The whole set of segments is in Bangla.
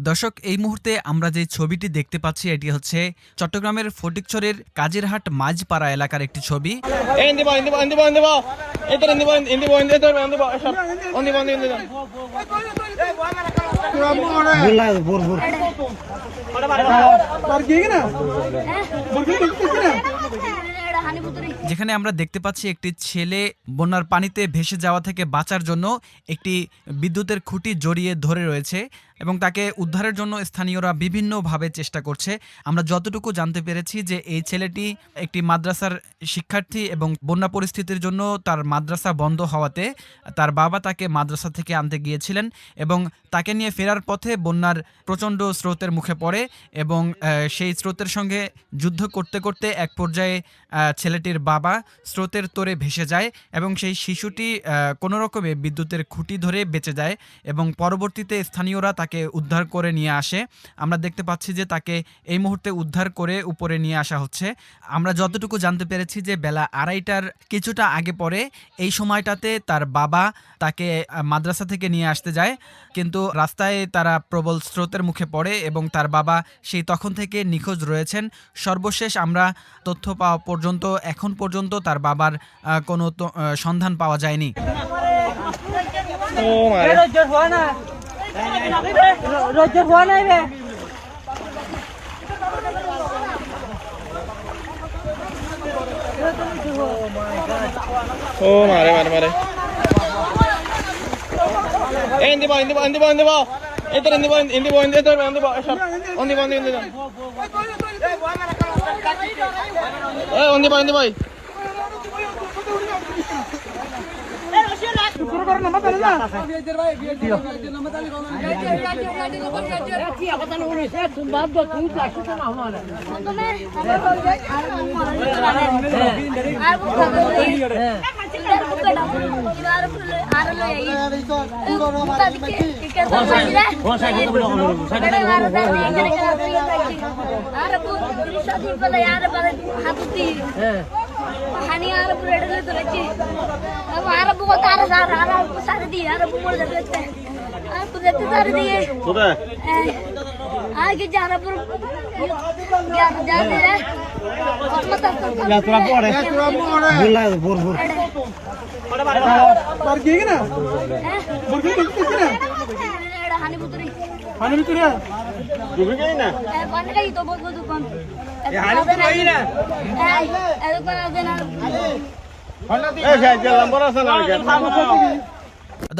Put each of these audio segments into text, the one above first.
দর্শক, এই মুহূর্তে আমরা যে ছবিটি দেখতে পাচ্ছি এটি হচ্ছে চট্টগ্রামের ফটিকছড়ির কাজিরহাট মাঝপাড়া এলাকার একটি ছবি। যেখানে আমরা দেখতে পাচ্ছি একটি ছেলে বন্যার পানিতে ভেসে যাওয়া থেকে বাঁচার জন্য একটি বিদ্যুতের খুঁটি জড়িয়ে ধরে রয়েছে এবং তাকে উদ্ধারের জন্য স্থানীয়রা বিভিন্নভাবে চেষ্টা করছে। আমরা যতটুকু জানতে পেরেছি যে এই ছেলেটি একটি মাদ্রাসার শিক্ষার্থী এবং বন্যা পরিস্থিতির জন্য তার মাদ্রাসা বন্ধ হওয়াতে তার বাবা তাকে মাদ্রাসা থেকে আনতে গিয়েছিলেন এবং তাকে নিয়ে ফেরার পথে বন্যার প্রচণ্ড স্রোতের মুখে পড়ে এবং সেই স্রোতের সঙ্গে যুদ্ধ করতে করতে এক পর্যায়ে ছেলেটির বাবা স্রোতের তোরে ভেসে যায় এবং সেই শিশুটি কোনো রকমে বিদ্যুতের খুঁটি ধরে বেঁচে যায় এবং পরবর্তীতে স্থানীয়রা তাকে উদ্ধার করে নিয়ে আসে। আমরা দেখতে পাচ্ছি যে তাকে এই মুহূর্তে উদ্ধার করে উপরে নিয়ে আসা হচ্ছে। আমরা যতটুকু জানতে পেরেছি যে বেলা 2:30টার কিছুটা আগে পরে এই সময়টাতে তার বাবা তাকে মাদ্রাসা থেকে নিয়ে আসতে যায়, কিন্তু রাস্তায় তারা প্রবল স্রোতের মুখে পড়ে এবং তার বাবা সেই তখন থেকে নিখোঁজ রয়েছেন। সর্বশেষ আমরা তথ্য পাওয়া পর্যন্ত এখন পর্যন্ত তার বাবার কোনো সন্ধান পাওয়া যায়নি।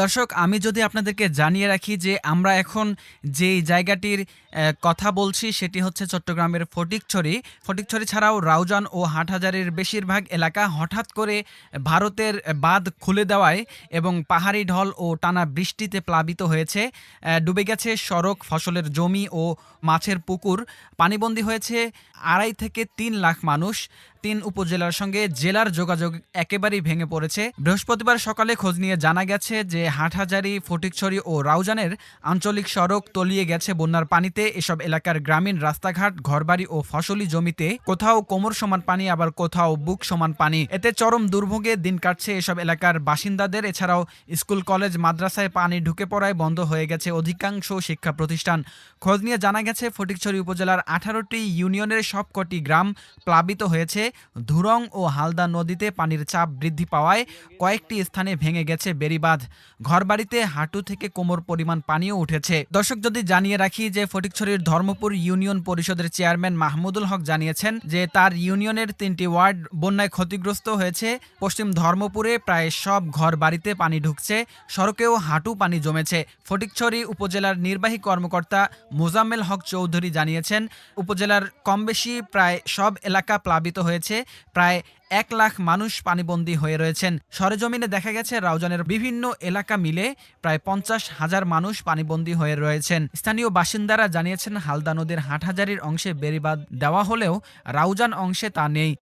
দর্শক, আমি যদি আপনাদেরকে জানিয়ে রাখি যে আমরা এখন যেই জায়গাটির কথা বলছি সেটি হচ্ছে চট্টগ্রামের ফটিকছড়ি ছাড়াও রাউজান ও হাটহাজারীর বেশিরভাগ এলাকা হঠাৎ করে ভারতের বাঁধ খুলে দেওয়ায় এবং পাহাড়ি ঢল ও টানা বৃষ্টিতে প্লাবিত হয়েছে। ডুবে গেছে সড়ক, ফসলের জমি ও মাছের পুকুর। পানিবন্দী হয়েছে 2.5 থেকে 3 লাখ মানুষ। 3 উপজেলার সঙ্গে জেলার যোগাযোগ একেবারেই ভেঙে পড়েছে। বৃহস্পতিবার সকালে খোঁজ নিয়ে জানা গেছে যে হাটহাজারী, ফটিকছড়ি ও রাউজানের আঞ্চলিক সড়ক তলিয়ে গেছে বন্যার পানিতে। এসব এলাকার গ্রামীণ রাস্তাঘাট, ঘরবাড়ি ও ফসলি জমিতে কোথাও কোমর সমান পানি, আবার কোথাও বুক সমান পানি। এতে চরম দুর্ভোগে দিন কাটছে এসব এলাকার বাসিন্দাদের। এছাড়াও স্কুল, কলেজ, মাদ্রাসায় পানি ঢুকে পড়ায় বন্ধ হয়ে গেছে অধিকাংশ শিক্ষা প্রতিষ্ঠান। খোঁজ নিয়ে জানা গেছে ফটিকছড়ি উপজেলার 18টি ইউনিয়নের সবকটি গ্রাম প্লাবিত হয়েছে। ধুরং ও হালদা নদীতে পানির চাপ বৃদ্ধি পাওয়ায় কয়েকটি স্থানে ভেঙে গেছে বেড়িবাঁধ। ঘরবাড়িতে হাঁটু থেকে কোমর পরিমাণ পানিও উঠেছে। দর্শক, যদি জানিয়ে রাখি যে ফটিকছড়ির ধর্মপুর ইউনিয়ন পরিষদের চেয়ারম্যান মাহমুদুল হক জানিয়েছেন যে তার ইউনিয়নের 3টি ওয়ার্ড বন্যায় ক্ষতিগ্রস্ত হয়েছে। পশ্চিম ধর্মপুরে প্রায় সব ঘর বাড়িতে পানি ঢুকছে, সড়কেও হাঁটু পানি জমেছে। ফটিকছড়ি উপজেলার নির্বাহী কর্মকর্তা মোজাম্মেল হক চৌধুরী জানিয়েছেন উপজেলার কমবেশি প্রায় সব এলাকা প্লাবিত হয়েছে। প্রায় 1 লাখ মানুষ পানিবন্দী হয়ে রয়েছেন। সরেজমিনে দেখা গেছে রাউজানের বিভিন্ন এলাকা মিলে প্রায় 50,000 মানুষ পানিবন্দী হয়ে রয়েছেন। স্থানীয় বাসিন্দারা জানিয়েছেন হালদা নদীর হাটহাজারীর অংশে বেড়িবাঁধ দেওয়া হলেও রাউজান অংশে তা নেই।